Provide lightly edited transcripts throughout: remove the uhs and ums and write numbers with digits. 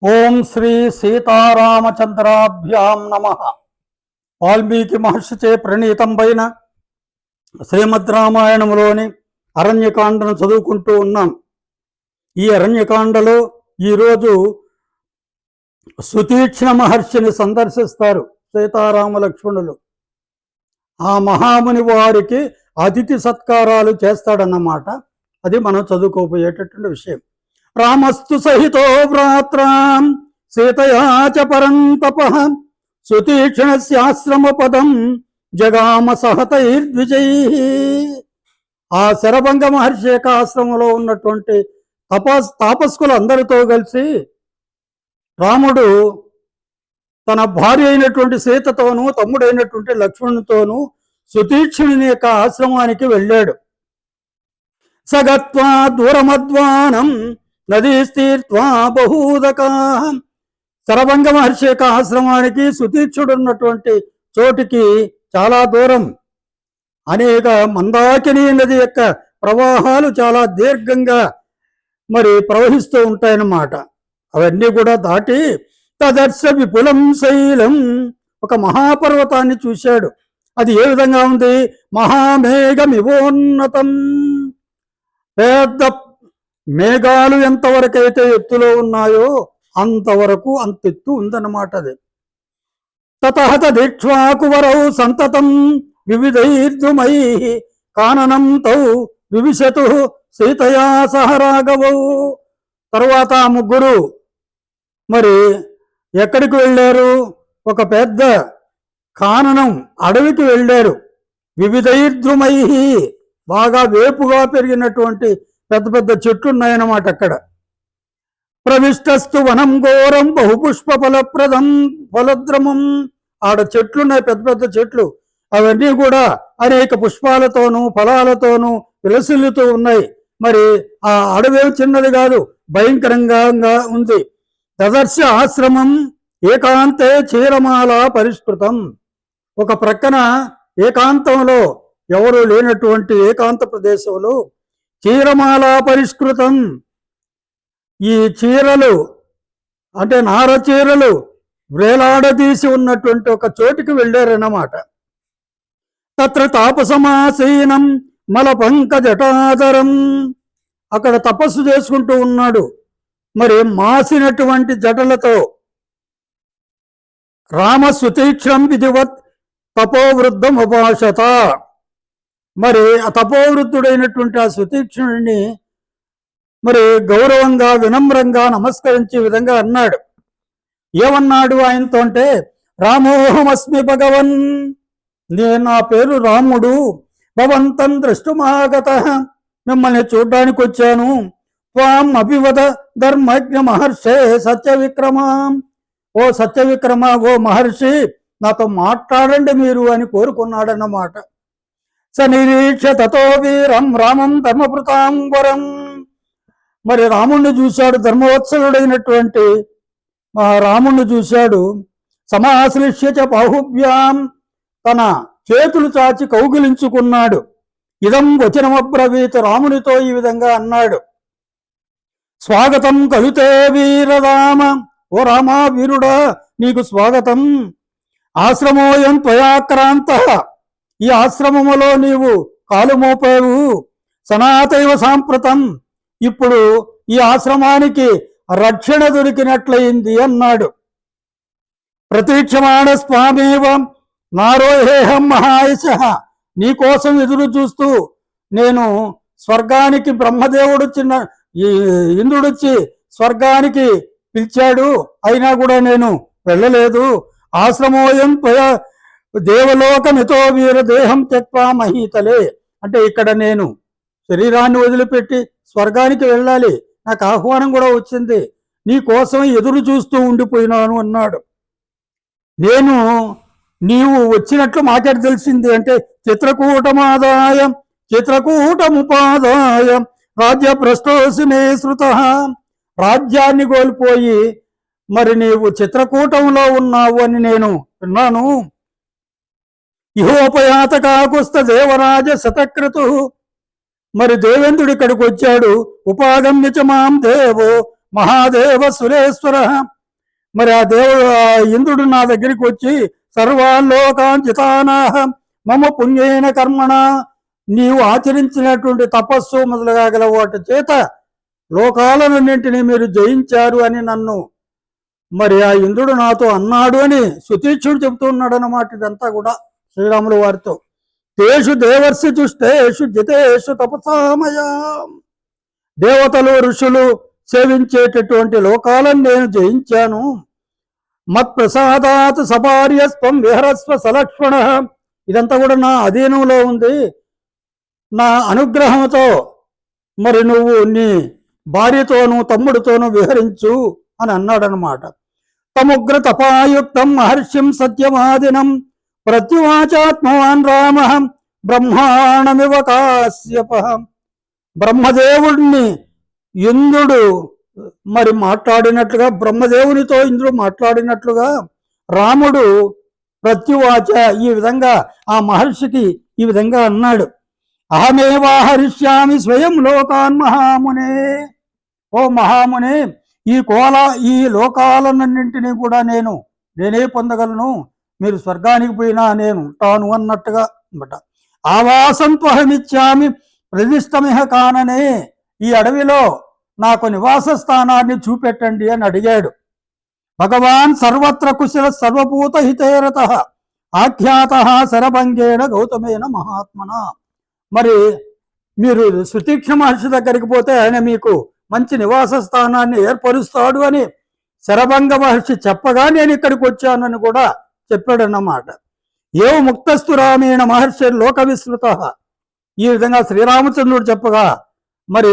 ఓం శ్రీ సీతారామచంద్రాభ్యాం నమ. వాల్మీకి మహర్షిచే ప్రణీతంపైన శ్రీమద్ రామాయణంలోని అరణ్యకాండను చదువుకుంటూ ఉన్నాం. ఈ అరణ్యకాండలో ఈరోజు సుతీక్ష్ణ మహర్షిని సందర్శిస్తారు సీతారామ లక్ష్మణులు. ఆ మహాముని వారికి అతిథి సత్కారాలు చేస్తాడన్నమాట. అది మనం చదువుకోబోయేటటువంటి విషయం. రామస్తు సహితో భ్రాత్రాం సీతయా చ పరంతపః సుతీక్ష్ణస్యాశ్రమ పదం జగామ సహతైర్ద్విజైః. ఆ శరభంగ మహర్షి యొక్క ఆశ్రమంలో ఉన్నటువంటి తాపస్కులు అందరితో కలిసి రాముడు తన భార్య అయినటువంటి సీతతోనూ తమ్ముడైనటువంటి లక్ష్మణునితోనూ సుతీక్ష్ణుని యొక్క ఆశ్రమానికి వెళ్ళాడు. సగత్వా దూరమద్వానం నదీస్తీర్త్వా బహూదకా. శరభంగ మహర్షి యొక్క ఆశ్రమానికి సుతీక్షుడు ఉన్నటువంటి చోటికి చాలా దూరం. అనేక మందాకిని నది యొక్క ప్రవాహాలు చాలా దీర్ఘంగా ప్రవహిస్తూ ఉంటాయన్నమాట. అవన్నీ కూడా దాటి తదర్శ విపులం శైలం, ఒక మహాపర్వతాన్ని చూశాడు. అది ఏ విధంగా ఉంది? మహామేఘమివోన్నతం, పెద్ద మేఘాలు ఎంతవరకైతే ఎత్తులో ఉన్నాయో అంతవరకు అంతెత్తు ఉందన్నమాట. అది తతహత దీక్ష్వాకువరౌ సంతతం వివిధైర్ద్రుమై కాననం తౌ వివిశతు సీతయా సహరాఘవౌ. తరువాత ఆ ముగ్గురు ఎక్కడికి వెళ్ళారు? ఒక పెద్ద కాననం అడవికి వెళ్ళారు. వివిధైర్ద్రుమై, బాగా వేపుగా పెరిగినటువంటి పెద్ద పెద్ద చెట్లు ఉన్నాయన్నమాట అక్కడ. ప్రవిష్టస్తు వనం ఘోరం బహుపుష్ప ఫలప్రదం ఫలద్రమం. ఆడ చెట్లున్నాయి, పెద్ద పెద్ద చెట్లు. అవన్నీ కూడా అనేక పుష్పాలతోనూ ఫలాలతోనూ విలసిల్లుతూ ఉన్నాయి. ఆ అడవి చిన్నది కాదు, భయంకరంగా ఉంది. తదర్శ ఆశ్రమం ఏకాంతే చీరమాల పరిష్కృతం. ఒక ప్రక్కన ఏకాంతంలో, ఎవరు లేనటువంటి ఏకాంత ప్రదేశంలో చీరమాల పరిష్కృతం, ఈ చీరలు అంటే నార చీరలు వేలాడదీసి ఉన్నటువంటి ఒక చోటికి వెళ్ళారన్నమాట. తత్ర తాపసమాసీనం మల పంకజటాదరం. అక్కడ తపస్సు చేసుకుంటూ ఉన్నాడు. మాసినటువంటి జటలతో రామ సుతీక్ష్ణం విధివత్ తపోవృద్ధం ఉపాసత. ఆ తపోవృద్ధుడైనటువంటి ఆ సుతీక్ష్ణుడిని గౌరవంగా వినమ్రంగా నమస్కరించే విధంగా అన్నాడు. ఏమన్నాడు ఆయనతో అంటే, రామోహమస్మి భగవన్, నేను నా పేరు రాముడు. భవంతం ద్రష్టుమాగత, మిమ్మల్ని చూడ్డానికి వచ్చాను. త్వాం అభివద ధర్మజ్ఞ మహర్షే సత్యవిక్రమాం. ఓ సత్యవిక్రమ, ఓ మహర్షి, నాతో మాట్లాడండి మీరు అని కోరుకున్నాడన్నమాట. స నిరీక్ష తతో వీరం రామం ధర్మభృతాంబరం. రాముణ్ణి చూశాడు, ధర్మవత్సలుడైనటువంటి రాముణ్ణి చూశాడు. సమాశ్లిష్య చ బాహుభ్యాం, తన చేతులు చాచి కౌగిలించుకున్నాడు. ఇదం వచనమబ్రవీత్, రామునితో ఈ విధంగా అన్నాడు. స్వాగతం కలుతే వీరరామ, ఓ రామా వీరుడా, నీకు స్వాగతం. ఆశ్రమోయం త్వయాక్రాంత, ఈ ఆశ్రమములో నీవు కాలు మోపావు. సనాతైవ సాంప్రతం, ఇప్పుడు ఈ ఆశ్రమానికి రక్షణ దొరికినట్లయింది అన్నాడు. ప్రతీక్షమాణ స్వామేవ నారోహేహం మహాయశ, నీకోసం ఎదురు చూస్తూ నేను స్వర్గానికి, బ్రహ్మదేవుడు ఇంద్రుడొచ్చి స్వర్గానికి పిలిచాడు, అయినా కూడా నేను వెళ్ళలేదు. ఆశ్రమోయం దేవలోకమితో వీర దేహం త్యక్వా మహీతలే. అంటే ఇక్కడ నేను శరీరాన్ని వదిలిపెట్టి స్వర్గానికి వెళ్ళాలి, నాకు ఆహ్వానం కూడా వచ్చింది, నీ కోసం ఎదురు చూస్తూ ఉండిపోయినాను అన్నాడు. నీవు వచ్చినట్లు మాకేట తెలిసింది అంటే, చిత్రకూటముపాదాయ రాజ్య భ్రష్టోసి మే శృత. రాజ్యాన్ని కోల్పోయి నీవు చిత్రకూటంలో ఉన్నావు అని నేను విన్నాను. ఇహోపయాత కాకుస్త దేవరాజ శతక్రతు. దేవేంద్రుడు ఇక్కడికి వచ్చాడు. ఉపాగమ్య చ మాం దేవో మహాదేవ సురేశ్వర. మరి ఆ దేవుడు ఇంద్రుడు నా దగ్గరికి వచ్చి సర్వాల్లోకాంచితానాహ మమ పుణ్యేన కర్మణ, నీవు ఆచరించినటువంటి తపస్సు మొదలుగా గల వాటి చేత లోకాలన్నింటినీ మీరు జయించారు అని నన్ను మరి ఆ ఇంద్రుడు నాతో అన్నాడు అని సుతీక్షుడు చెబుతున్నాడు అన్నమాట. ఇదంతా కూడా శ్రీరాముల వారితో. తేషు దేవర్షి తుష్టేషు జితేషు తపసామయ, దేవతలు ఋషులు సేవించేటటువంటి లోకాలను నేను జయించాను. మత్ప్రసాదాత్ సపార్యస్వం విహరస్వ సలక్ష్మణ, ఇదంతా కూడా నా అధీనంలో ఉంది. నా అనుగ్రహంతో మరి నువ్వు నీ భార్యతోనూ తమ్ముడితోనూ విహరించు అని అన్నాడనమాట. తముగ్ర తపాయుక్తం మహర్షిం సత్యమాదినం ప్రత్యువాచాత్మవాన్ రామ బ్రహ్మాణమివ కాశ్యప. బ్రహ్మదేవుడిని ఇంద్రుడు మరి మాట్లాడినట్లుగా, బ్రహ్మదేవునితో ఇంద్రుడు మాట్లాడినట్లుగా రాముడు ప్రత్యువాచ, ఈ విధంగా ఆ మహర్షికి ఈ విధంగా అన్నాడు. అహమేవాహరిష్యామి స్వయం లోకాన్ మహామునే. ఓ మహామునే, ఈ లోకాలన్నింటినీ కూడా నేనే పొందగలను, మీరు స్వర్గానికి పోయినా నేను ఉంటాను అన్నట్టుగా అనమాట. ఆవాసం త్వహమిచ్చామి ప్రతిష్టమిహ కాననే, ఈ అడవిలో నాకు నివాస స్థానాన్ని చూపెట్టండి అని అడిగాడు. భగవాన్ సర్వత్ర కుశల సర్వభూత హితేరత ఆఖ్యాత శరభంగేణ గౌతమేన మహాత్మన. మరి మీరు సుతీక్ష మహర్షి దగ్గరికి పోతే ఆయన మీకు మంచి నివాస స్థానాన్ని ఏర్పరుస్తాడు అని శరభంగ మహర్షి చెప్పగా నేను ఇక్కడికి వచ్చానని కూడా చెప్పాడన్నమాట. ఏవ ముక్తస్థు రామేణ మహర్షి లోక విస్తృత, ఈ విధంగా శ్రీరామచంద్రుడు చెప్పగా మరి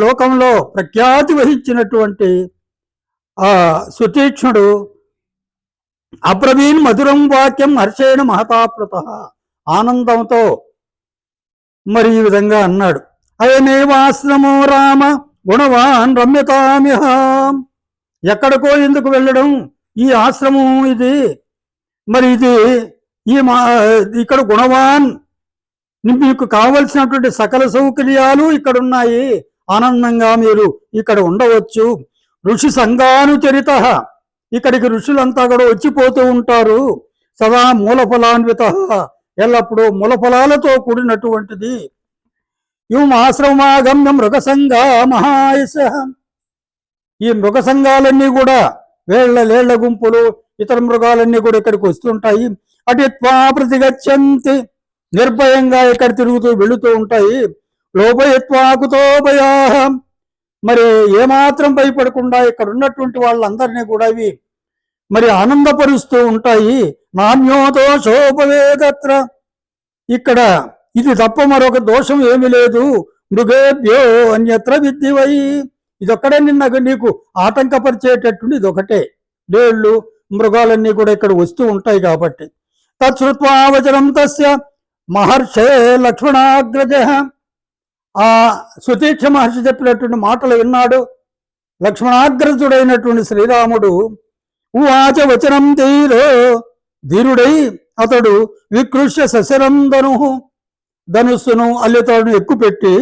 లోకంలో ప్రఖ్యాతి వహించినటువంటి ఆ సుతీక్ష్ణుడు అబ్రవీన్ మధురం వాక్యం హర్షేణ మహతాప్లుత, ఆనందంతో మరి ఈ విధంగా అన్నాడు. అయమేవాశ్రమో రామ గుణవాన్ రమ్యతామిహ. ఎక్కడికో ఎందుకు వెళ్ళడం, ఈ ఆశ్రమం ఇది, మరి ఇది ఇక్కడ గుణవాన్, మీకు కావలసినటువంటి సకల సౌకర్యాలు ఇక్కడ ఉన్నాయి, ఆనందంగా మీరు ఇక్కడ ఉండవచ్చు. ఋషి సంఘానుచరిత, ఇక్కడికి ఋషులంతా కూడా వచ్చిపోతూ ఉంటారు. సదా మూలఫలాన్విత, ఎల్లప్పుడూ మూలఫలాలతో కూడినటువంటిది. ఇవం ఆశ్రమాగమ్య మృగసంగ మహాయశ, ఈ మృగ సంఘాలన్నీ కూడా లేళ్ల గుంపులు ఇతర మృగాలన్నీ కూడా ఇక్కడికి వస్తుంటాయి. అటిత్వా ప్రతిగచ్చంతి, నిర్భయంగా ఇక్కడ తిరుగుతూ వెళుతూ ఉంటాయి. లోభయత్వాకుతోభయా, మరి ఏమాత్రం భయపడకుండా ఇక్కడ ఉన్నటువంటి వాళ్ళందరినీ కూడా ఇవి మరి ఆనందపరుస్తూ ఉంటాయి. నాణ్యోతో శోభవేదత్ర, ఇక్కడ ఇది తప్ప మరొక దోషం ఏమీ లేదు. మృగేభ్యో అన్యత్ర విద్ధివై, ఇదొక్కడే నీకు ఆటంకపరిచేటట్టు ఇదొకటే. లేళ్ళు మృగాలన్నీ కూడా ఇక్కడ వస్తూ ఉంటాయి కాబట్టి. తత్శ్రుత్వావచనం తస్య మహర్షే లక్ష్మణాగ్రజ, ఆ సుతీక్ష మహర్షి చెప్పినటువంటి మాటలు విన్నాడు లక్ష్మణాగ్రజుడైనటువంటి శ్రీరాముడు. ఉవాచ వచనం ధీరుడై అతడు వికృష్య శశరం ధనుస్సును అల్లితోడును ఎక్కుపెట్టి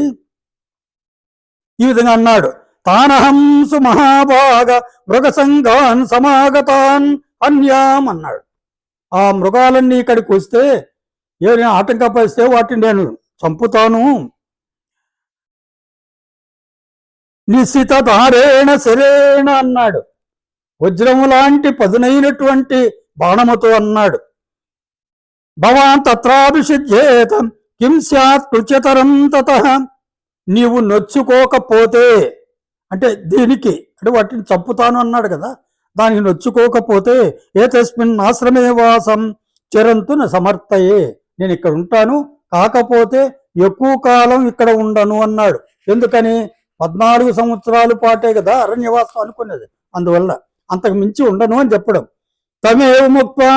ఈ విధంగా అన్నాడు. తానహంసు మహాభాగ మృగసంగాన్ సమాగతాన్ అన్యాం అన్నాడు. ఆ మృగాలన్నీ ఇక్కడికి వస్తే ఏదైనా ఆటంకపరిస్తే వాటిని నేను చంపుతాను. నిశ్చిత తారేణ శరేణ అన్నాడు. వజ్రము లాంటి పదునైనటువంటి బాణముతో అన్నాడు. భవాన్ తత్రాభిషిధ్యేతం కిం స్యాత్ కృచ్యతరం తతః, నీవు నొచ్చుకోకపోతే, అంటే దీనికి అంటే వాటిని చంపుతాను అన్నాడు కదా, దానికి నొచ్చుకోకపోతే ఏతస్మిన్ ఆశ్రమే వాసం చిరంతు న సమర్థయే, నేను ఇక్కడ ఉంటాను, కాకపోతే ఎక్కువ కాలం ఇక్కడ ఉండను అన్నాడు. ఎందుకని 14 సంవత్సరాల పాటే కదా అరణ్యవాసం అనుకునేది, అందువల్ల అంతకు మించి ఉండను అని చెప్పడం. తమేవ ముక్త్వా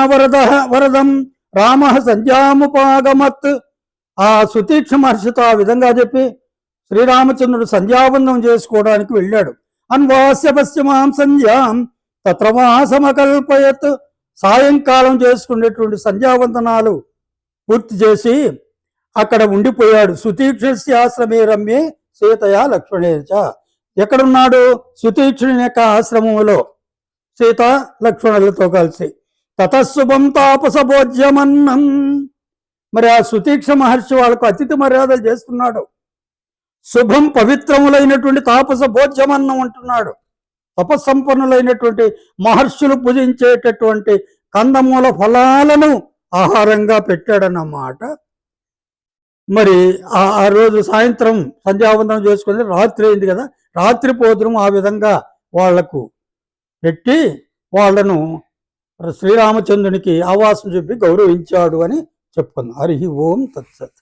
వరదం రామ సంధ్యాముపాగమత్, ఆ సుతీక్ష మహర్షితో ఆ విధంగా చెప్పి శ్రీరామచంద్రుడు సంధ్యాబంధం చేసుకోవడానికి వెళ్ళాడు. అన్వాస్య పశ్చిమాం సంధ్యాం తత్రవాసమకల్పయత్, సాయంకాలం చేసుకునేటువంటి సంధ్యావందనాలు పూర్తి చేసి అక్కడ ఉండిపోయాడు. సుతీక్షస్యాశ్రమే రమ్యే సీతయా లక్ష్మణేచ, ఎక్కడున్నాడు? సుతీక్షుని యొక్క ఆశ్రమంలో సీత లక్ష్మణులతో కలిసి. తతశుభం తాపసభోజ్యమన్నం. మరి ఆ సుతీక్ష మహర్షి వాళ్ళకు అతిథి మర్యాదలు చేస్తున్నాడు. శుభం పవిత్రములైనటువంటి తాపస భోజ్యమన్నం అంటున్నాడు. తపస్సంపన్నులైనటువంటి మహర్షులు పూజించేటటువంటి కందమూల ఫలాలను ఆహారంగా పెట్టాడన్నమాట. మరి ఆ రోజు సాయంత్రం సంధ్యావందనం చేసుకుని రాత్రి అయింది కదా, రాత్రి భోజనం ఆ విధంగా వాళ్లకు పెట్టి వాళ్లను శ్రీరామచంద్రునికి ఆవాసం చెప్పి గౌరవించాడు అని చెప్పుకుందాం. హరి ఓం తత్సత్.